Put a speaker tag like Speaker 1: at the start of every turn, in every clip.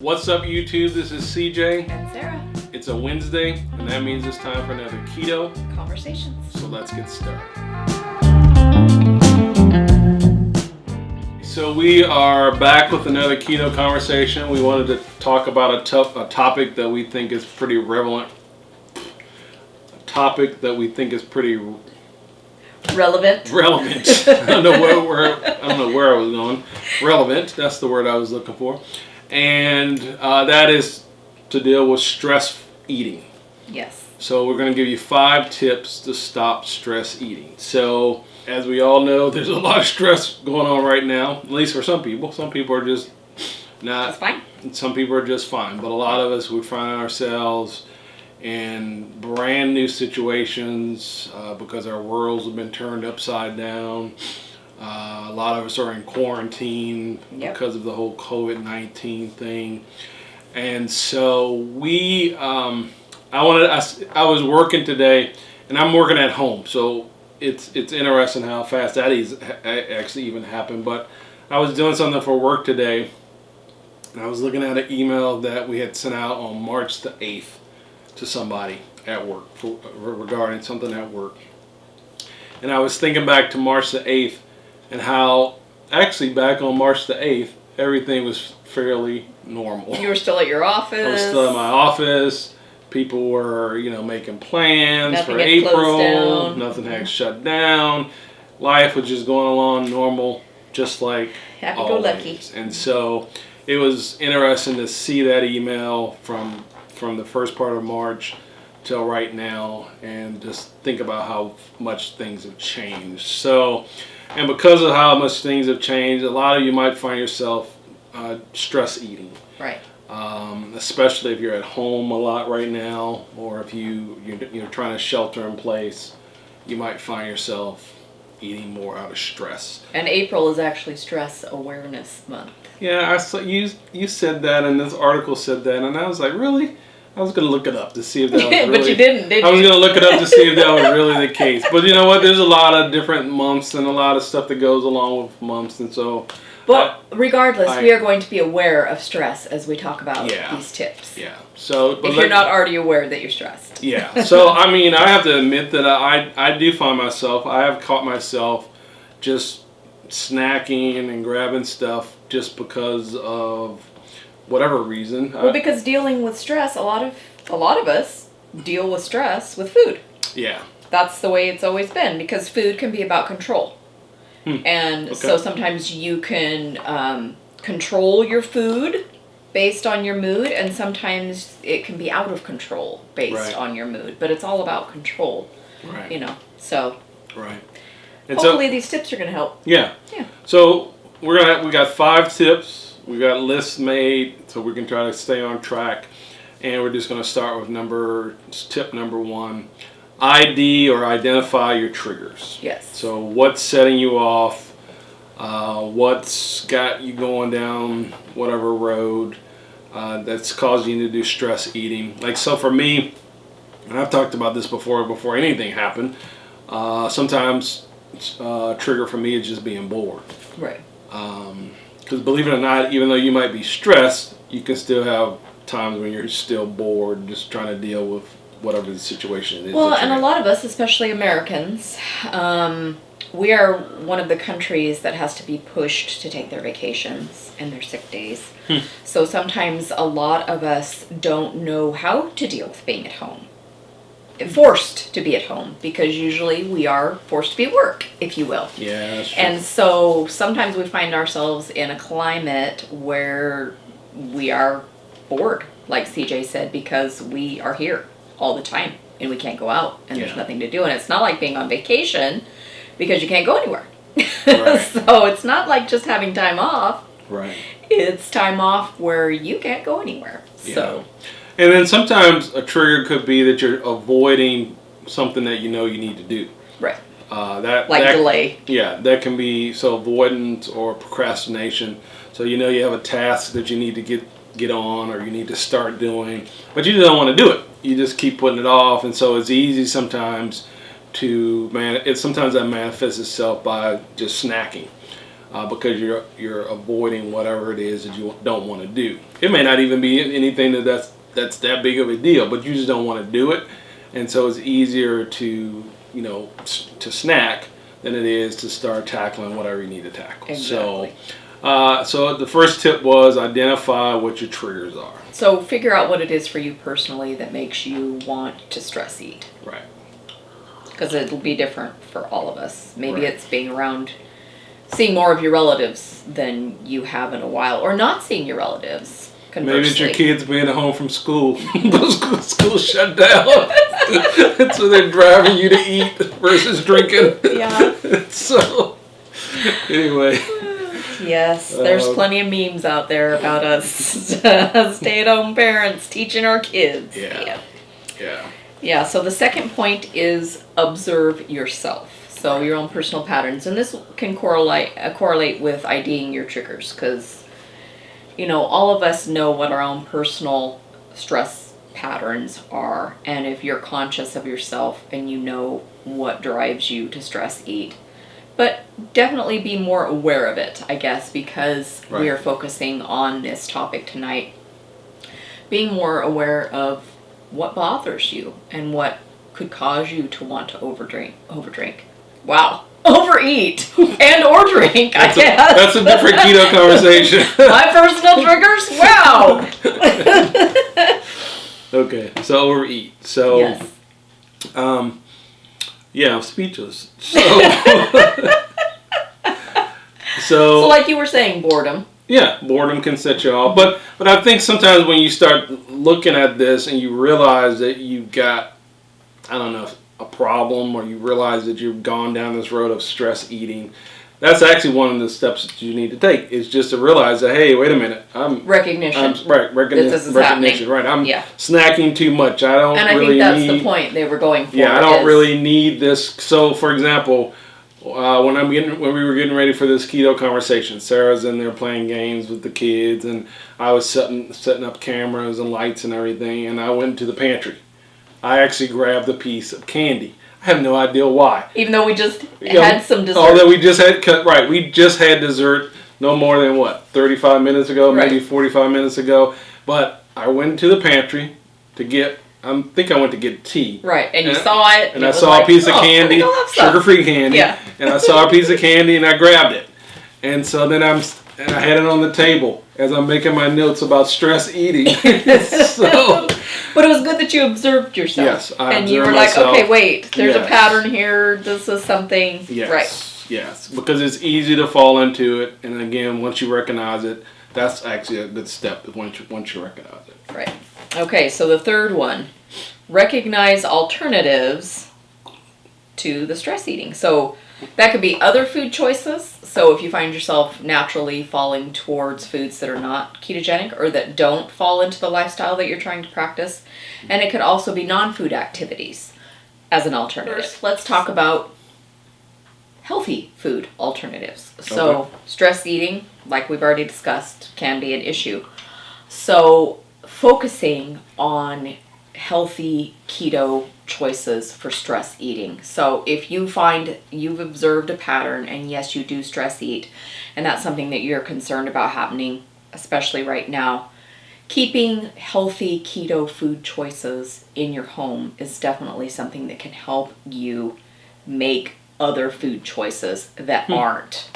Speaker 1: What's up, YouTube? This is CJ.
Speaker 2: And Sarah.
Speaker 1: It's a Wednesday, and that means it's time for another keto
Speaker 2: Conversations.
Speaker 1: So let's get started. So we are back with another keto conversation. We wanted to talk about a topic that we think is pretty relevant. A topic that we think is pretty
Speaker 2: relevant.
Speaker 1: I don't know where I was going. Relevant. That's the word I was looking for. And that is to deal with stress eating.
Speaker 2: Yes.
Speaker 1: So we're going to give you 5 tips to stop stress eating. So as we all know, there's a lot of stress going on right now, at least for some people. Some people are just not.
Speaker 2: That's fine.
Speaker 1: Some people are just fine. But a lot of us, we find ourselves in brand new situations because our worlds have been turned upside down. A lot of us are in quarantine because of the whole COVID-19 thing. And so I was working today, and I'm working at home. So it's interesting how fast that actually even happened. But I was doing something for work today, and I was looking at an email that we had sent out on March the 8th to somebody at work regarding something at work. And I was thinking back to March the 8th, and how actually back on March the 8th, everything was fairly normal.
Speaker 2: You were still at your office.
Speaker 1: I was still at my office. People were, making plans
Speaker 2: Nothing
Speaker 1: for
Speaker 2: had
Speaker 1: April.
Speaker 2: closed down.
Speaker 1: Nothing had shut down. Life was just going along normal, just like
Speaker 2: happy-go-lucky.
Speaker 1: And so it was interesting to see that email from the first part of March till right now, and just think about how much things have changed. So. And because of how much things have changed, a lot of you might find yourself stress eating.
Speaker 2: Right.
Speaker 1: Especially if you're at home a lot right now, or if you're trying to shelter in place, you might find yourself eating more out of stress.
Speaker 2: And April is actually Stress Awareness Month.
Speaker 1: Yeah, I saw you said that, and this article said that, and I was like, really? I was going to look it up to see if that was really...
Speaker 2: But you didn't, did you?
Speaker 1: I was going to look it up to see if that was really the case. But you know what? There's a lot of different months and a lot of stuff that goes along with months. And so...
Speaker 2: But regardless, we are going to be aware of stress as we talk about these tips.
Speaker 1: Yeah. So...
Speaker 2: If you're not already aware that you're stressed.
Speaker 1: Yeah. So, I mean, I have to admit that I do find myself... I have caught myself just snacking and grabbing stuff just because of... whatever reason.
Speaker 2: Well, because dealing with stress, a lot of us deal with stress with food.
Speaker 1: Yeah.
Speaker 2: That's the way it's always been, because food can be about control. And so sometimes you can control your food based on your mood, and sometimes it can be out of control based on your mood. But it's all about control.
Speaker 1: Right.
Speaker 2: So.
Speaker 1: Right. And
Speaker 2: hopefully these tips are going to help.
Speaker 1: Yeah. Yeah. So we got 5 tips. We got lists made so we can try to stay on track, and we're just going to start with tip number 1: ID or identify your triggers.
Speaker 2: Yes.
Speaker 1: So what's setting you off? What's got you going down whatever road that's causing you to do stress eating? Like, so for me, and I've talked about this before anything happened. Sometimes a trigger for me is just being bored.
Speaker 2: Right.
Speaker 1: Because believe it or not, even though you might be stressed, you can still have times when you're still bored, just trying to deal with whatever the situation is.
Speaker 2: Well, and a lot of us, especially Americans, we are one of the countries that has to be pushed to take their vacations and their sick days. So sometimes a lot of us don't know how to deal with being at home. Forced to be at home, because usually we are forced to be at work, if you will.
Speaker 1: Yeah, that's true.
Speaker 2: And so sometimes we find ourselves in a climate where we are bored, like CJ said, because we are here all the time and we can't go out and there's nothing to do. And it's not like being on vacation because you can't go anywhere. Right. So it's not like just having time off.
Speaker 1: Right.
Speaker 2: It's time off where you can't go anywhere.
Speaker 1: Yeah.
Speaker 2: So.
Speaker 1: And then sometimes a trigger could be that you're avoiding something that you know you need to do.
Speaker 2: Right.
Speaker 1: That
Speaker 2: delay.
Speaker 1: Yeah, that can be avoidance or procrastination. So you know you have a task that you need to get on, or you need to start doing, but you don't want to do it. You just keep putting it off, and so it's easy sometimes sometimes that manifests itself by just snacking. because you're avoiding whatever it is that you don't want to do. It may not even be anything that's that big of a deal, but you just don't want to do it, and so it's easier to to snack than it is to start tackling whatever you need to tackle.
Speaker 2: Exactly.
Speaker 1: So the first tip was identify what your triggers are.
Speaker 2: So figure out what it is for you personally that makes you want to stress eat.
Speaker 1: Right.
Speaker 2: Because it'll be different for all of us. Maybe
Speaker 1: Right.
Speaker 2: it's being around, seeing more of your relatives than you have in a while, or not seeing your relatives. Conversely.
Speaker 1: Maybe it's your kids being home from school. School shut down. So they're driving you to eat versus drinking.
Speaker 2: Yeah.
Speaker 1: So, anyway.
Speaker 2: Yes, there's plenty of memes out there about us stay-at-home parents teaching our kids.
Speaker 1: Yeah.
Speaker 2: Yeah, so the second point is observe yourself. So your own personal patterns. And this can correlate with IDing your triggers because, all of us know what our own personal stress patterns are. And if you're conscious of yourself and you know what drives you to stress eat, but definitely be more aware of it, I guess, because we are focusing on this topic tonight. Being more aware of what bothers you and what could cause you to want to overdrink. Wow. Overeat and or drink, I guess.
Speaker 1: That's a different keto conversation.
Speaker 2: My personal triggers? Wow.
Speaker 1: Okay, so overeat. So,
Speaker 2: yes.
Speaker 1: Yeah, I'm speechless. So
Speaker 2: like you were saying, boredom.
Speaker 1: Yeah, boredom can set you off. But I think sometimes when you start looking at this and you realize that you've got, I don't know, a problem, or you realize that you've gone down this road of stress eating, that's actually one of the steps that you need to take, is just to realize that, hey, wait a minute,
Speaker 2: recognition.
Speaker 1: This is recognition, right? I'm snacking too much. I don't
Speaker 2: and I
Speaker 1: really
Speaker 2: think that's
Speaker 1: need,
Speaker 2: the point they were going for.
Speaker 1: Yeah, I don't really need this. So, for example, when we were getting ready for this keto conversation, Sarah's in there playing games with the kids, and I was setting up cameras and lights and everything, and I went to the pantry. I actually grabbed a piece of candy. I have no idea why.
Speaker 2: Even though we just had some dessert.
Speaker 1: Although we just had we just had dessert no more than 35 minutes ago, maybe 45 minutes ago. But I went to the pantry to get. I think I went to get tea.
Speaker 2: Right, and you saw it.
Speaker 1: And I saw a piece of candy, sugar-free candy. Yeah. And I saw a piece of candy, and I grabbed it. And so then I had it on the table as I'm making my notes about stress eating.
Speaker 2: But it was good that you observed yourself.
Speaker 1: Yes, I
Speaker 2: and you were
Speaker 1: myself.
Speaker 2: Like, okay, wait, there's a pattern here. This is something.
Speaker 1: Yes.
Speaker 2: Right.
Speaker 1: Yes, because it's easy to fall into it. And again, once you recognize it, that's actually a good step once you recognize it.
Speaker 2: Right. Okay, so the third one, recognize alternatives to the stress eating. So that could be other food choices. So if you find yourself naturally falling towards foods that are not ketogenic or that don't fall into the lifestyle that you're trying to practice. And it could also be non-food activities as an alternative. Let's talk about healthy food alternatives. So stress eating, like we've already discussed, can be an issue. So focusing on healthy keto choices for stress eating. So if you find you've observed a pattern and yes, you do stress eat, and that's something that you're concerned about happening, especially right now, keeping healthy keto food choices in your home is definitely something that can help you make other food choices that aren't,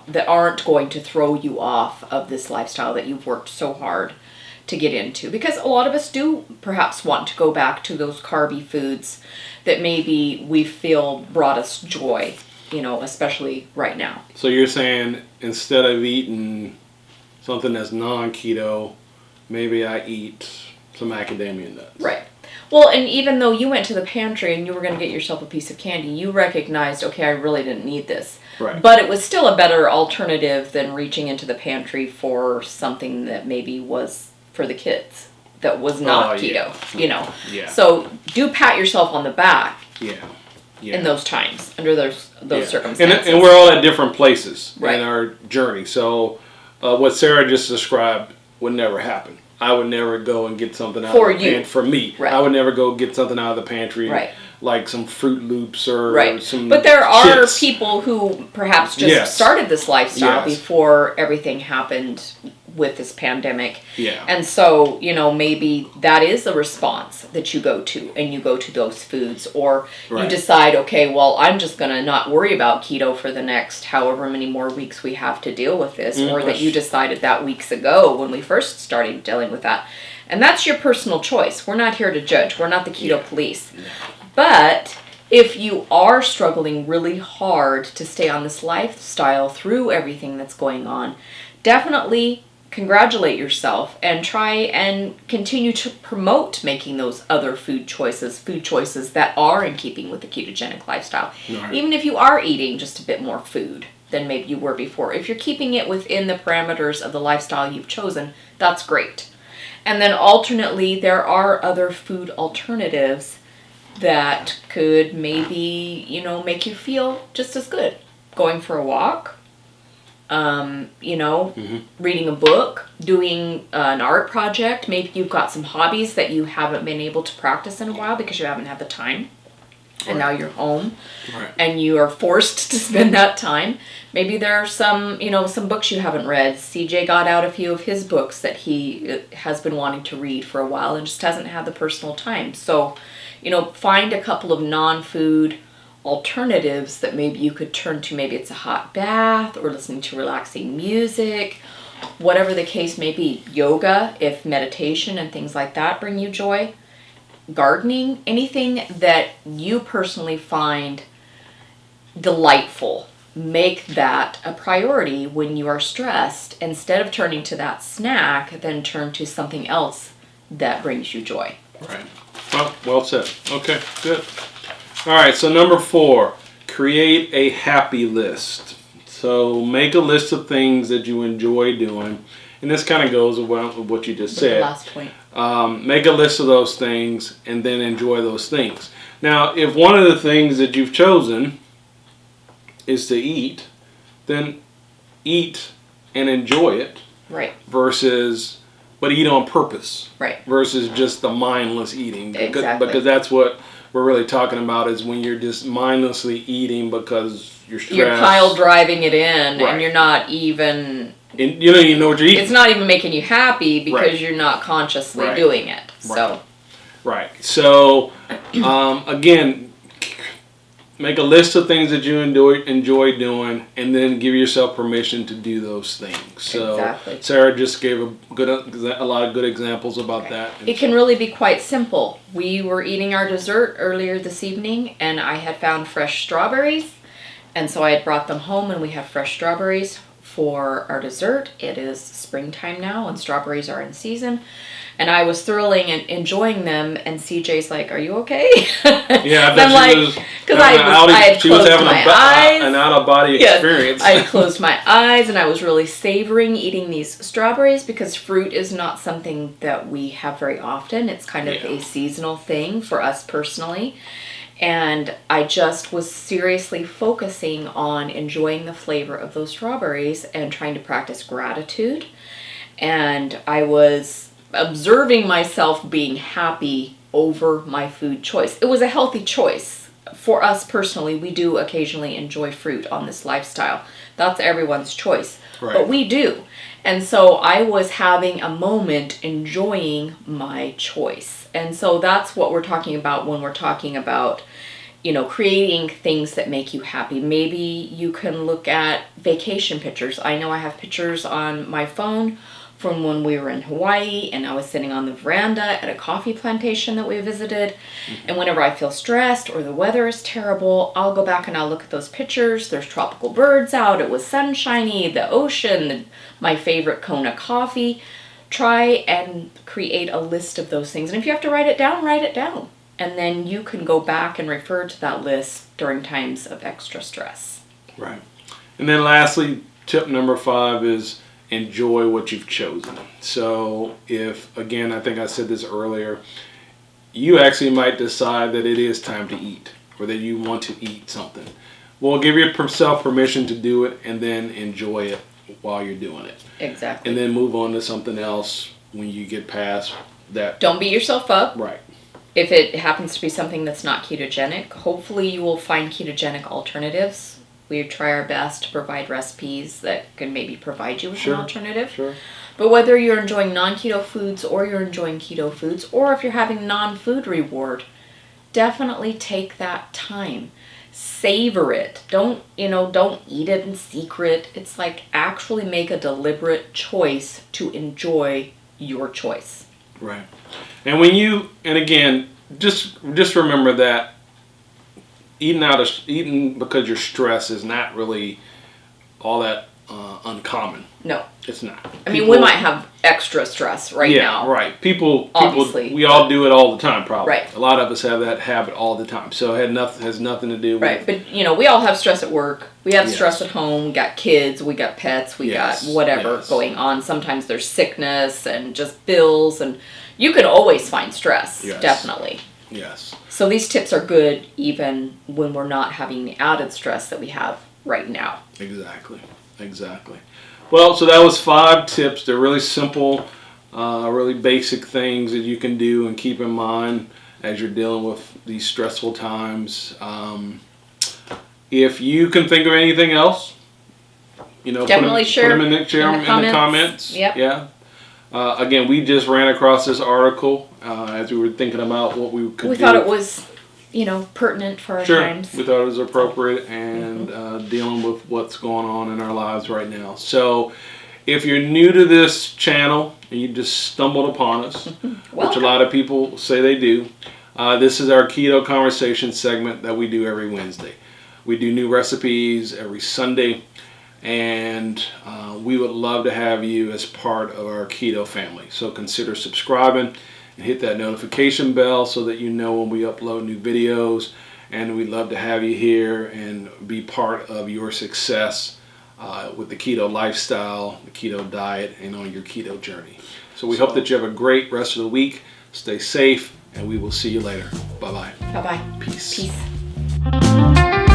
Speaker 2: that aren't going to throw you off of this lifestyle that you've worked so hard to get into. Because a lot of us do perhaps want to go back to those carby foods that maybe we feel brought us joy, especially right now.
Speaker 1: So you're saying instead of eating something that's non-keto, maybe I eat some macadamia nuts.
Speaker 2: Right. Well, and even though you went to the pantry and you were going to get yourself a piece of candy, you recognized, okay, I really didn't need this.
Speaker 1: Right.
Speaker 2: But it was still a better alternative than reaching into the pantry for something that maybe was for the kids, that was not keto,
Speaker 1: Yeah.
Speaker 2: So do pat yourself on the back.
Speaker 1: Yeah.
Speaker 2: In those times, under those circumstances.
Speaker 1: And we're all at different places
Speaker 2: in
Speaker 1: our journey. So what Sarah just described would never happen. I would never go and get something out
Speaker 2: for
Speaker 1: of the
Speaker 2: you.
Speaker 1: pantry. For me,
Speaker 2: right.
Speaker 1: I would never go get something out of the pantry.
Speaker 2: Right.
Speaker 1: like some Fruit Loops or
Speaker 2: Right.
Speaker 1: some
Speaker 2: But there are
Speaker 1: chips.
Speaker 2: people who perhaps just
Speaker 1: Yes.
Speaker 2: started this lifestyle
Speaker 1: Yes.
Speaker 2: before everything happened with this pandemic.
Speaker 1: Yeah.
Speaker 2: And so, maybe that is a response that you go to, and you go to those foods, or you
Speaker 1: Right.
Speaker 2: decide, okay, well, I'm just going to not worry about keto for the next however many more weeks we have to deal with this, or that you decided that weeks ago when we first started dealing with that. And that's your personal choice. We're not here to judge. We're not the keto police. But if you are struggling really hard to stay on this lifestyle through everything that's going on, definitely congratulate yourself and try and continue to promote making those other food choices that are in keeping with the ketogenic lifestyle.
Speaker 1: Right.
Speaker 2: Even if you are eating just a bit more food than maybe you were before. If you're keeping it within the parameters of the lifestyle you've chosen, that's great. And then alternately, there are other food alternatives that could maybe, make you feel just as good. Going for a walk, reading a book, doing an art project. Maybe you've got some hobbies that you haven't been able to practice in a while because you haven't had the time. And now you're home, and you are forced to spend that time. Maybe there are some books you haven't read. CJ got out a few of his books that he has been wanting to read for a while and just hasn't had the personal time. So, find a couple of non-food alternatives that maybe you could turn to. Maybe it's a hot bath or listening to relaxing music, whatever the case may be. Yoga, if meditation and things like that bring you joy. Gardening, anything that you personally find delightful. Make that a priority when you are stressed. Instead of turning to that snack, then turn to something else that brings you joy.
Speaker 1: Right. Well said. Okay, good. All right, so number 4, create a happy list. So make a list of things that you enjoy doing. And this kind of goes with what you just said.
Speaker 2: The last point.
Speaker 1: Make a list of those things and then enjoy those things. Now, if one of the things that you've chosen is to eat, then eat and enjoy it.
Speaker 2: Right.
Speaker 1: But eat on purpose.
Speaker 2: Right.
Speaker 1: Versus just the mindless eating.
Speaker 2: Exactly.
Speaker 1: Because that's what we're really talking about, is when you're just mindlessly eating because you're stressed.
Speaker 2: You're pile driving it in,
Speaker 1: Right.
Speaker 2: and you're not even...
Speaker 1: And you know what you're eating.
Speaker 2: It's not even making you happy because
Speaker 1: Right.
Speaker 2: you're not consciously
Speaker 1: Right.
Speaker 2: doing it.
Speaker 1: Right.
Speaker 2: So,
Speaker 1: Right. So, again, make a list of things that you enjoy doing, and then give yourself permission to do those things. So,
Speaker 2: Exactly.
Speaker 1: Sarah just gave a lot of good examples about that.
Speaker 2: it can really be quite simple. We were eating our dessert earlier this evening, and I had found fresh strawberries, and so I had brought them home, and we have fresh strawberries for our dessert. It is springtime now, and strawberries are in season. And I was thrilling and enjoying them, and CJ's like, "Are you okay?"
Speaker 1: Yeah, I
Speaker 2: And I'm
Speaker 1: bet
Speaker 2: like,
Speaker 1: she
Speaker 2: because I had closed my eyes.
Speaker 1: an out-of-body
Speaker 2: Yes,
Speaker 1: experience.
Speaker 2: I had closed my eyes, and I was really savoring eating these strawberries, because fruit is not something that we have very often. It's kind of a seasonal thing for us personally. And I just was seriously focusing on enjoying the flavor of those strawberries and trying to practice gratitude. And I was observing myself being happy over my food choice. It was a healthy choice. For us personally, we do occasionally enjoy fruit on this lifestyle. That's everyone's choice.
Speaker 1: Right.
Speaker 2: But we do. And so I was having a moment enjoying my choice. And so that's what we're talking about when we're talking about, creating things that make you happy. Maybe you can look at vacation pictures. I know I have pictures on my phone from when we were in Hawaii, and I was sitting on the veranda at a coffee plantation that we visited. And whenever I feel stressed or the weather is terrible, I'll go back and I'll look at those pictures. There's tropical birds out, it was sunshiny, the ocean, my favorite Kona coffee. Try and create a list of those things. And if you have to write it down, write it down. And then you can go back and refer to that list during times of extra stress.
Speaker 1: Right. And then lastly, tip number 5 is enjoy what you've chosen. So if, again, I think I said this earlier, you actually might decide that it is time to eat, or that you want to eat something. Well, give yourself permission to do it, and then enjoy it while you're doing it.
Speaker 2: Exactly.
Speaker 1: And then move on to something else when you get past that.
Speaker 2: Don't beat yourself up.
Speaker 1: Right.
Speaker 2: if it happens to be something that's not ketogenic, hopefully you will find ketogenic alternatives. We try our best to provide recipes that can maybe provide you with
Speaker 1: Sure.
Speaker 2: an alternative.
Speaker 1: Sure.
Speaker 2: But whether you're enjoying non-keto foods or you're enjoying keto foods, or if you're having non-food reward, definitely take that time. Savor it. Don't eat it in secret. It's like actually make a deliberate choice to enjoy your choice.
Speaker 1: Right. And again, just remember that eating because you're stressed is not really all that uncommon.
Speaker 2: No.
Speaker 1: It's not.
Speaker 2: I mean, we might have extra stress right now.
Speaker 1: Yeah, right. People,
Speaker 2: Obviously.
Speaker 1: we all do it all the time, probably.
Speaker 2: Right.
Speaker 1: A lot of us have that habit all the time. So it has nothing to do with...
Speaker 2: Right, but we all have stress at work. We have
Speaker 1: Yes.
Speaker 2: stress at home. We got kids. We got pets. We
Speaker 1: Yes,
Speaker 2: got whatever
Speaker 1: yes.
Speaker 2: going on. Sometimes there's sickness and just bills, and you can always find stress.
Speaker 1: Yes.
Speaker 2: Definitely.
Speaker 1: Yes.
Speaker 2: So these tips are good even when we're not having the added stress that we have right now.
Speaker 1: Exactly. Well, so that was 5 tips. They're really simple, really basic things that you can do and keep in mind as you're dealing with these stressful times. If you can think of anything else,
Speaker 2: Definitely share
Speaker 1: put them in the comments.
Speaker 2: Yep.
Speaker 1: Yeah. Again, we just ran across this article as we were thinking about what we could do.
Speaker 2: We thought it was, pertinent for our
Speaker 1: Sure.
Speaker 2: times.
Speaker 1: We thought it was appropriate and dealing with what's going on in our lives right now. So if you're new to this channel and you just stumbled upon us, which a
Speaker 2: Welcome.
Speaker 1: lot of people say they do, this is our Keto Conversation segment that we do every Wednesday. We do new recipes every Sunday, and we would love to have you as part of our keto family. So consider subscribing and hit that notification bell so that you know when we upload new videos. And we'd love to have you here and be part of your success with the keto lifestyle, the keto diet, and on your keto journey. So we hope that you have a great rest of the week. Stay safe, and we will see you later. Bye-bye.
Speaker 2: Bye-bye.
Speaker 1: Peace.
Speaker 2: Peace.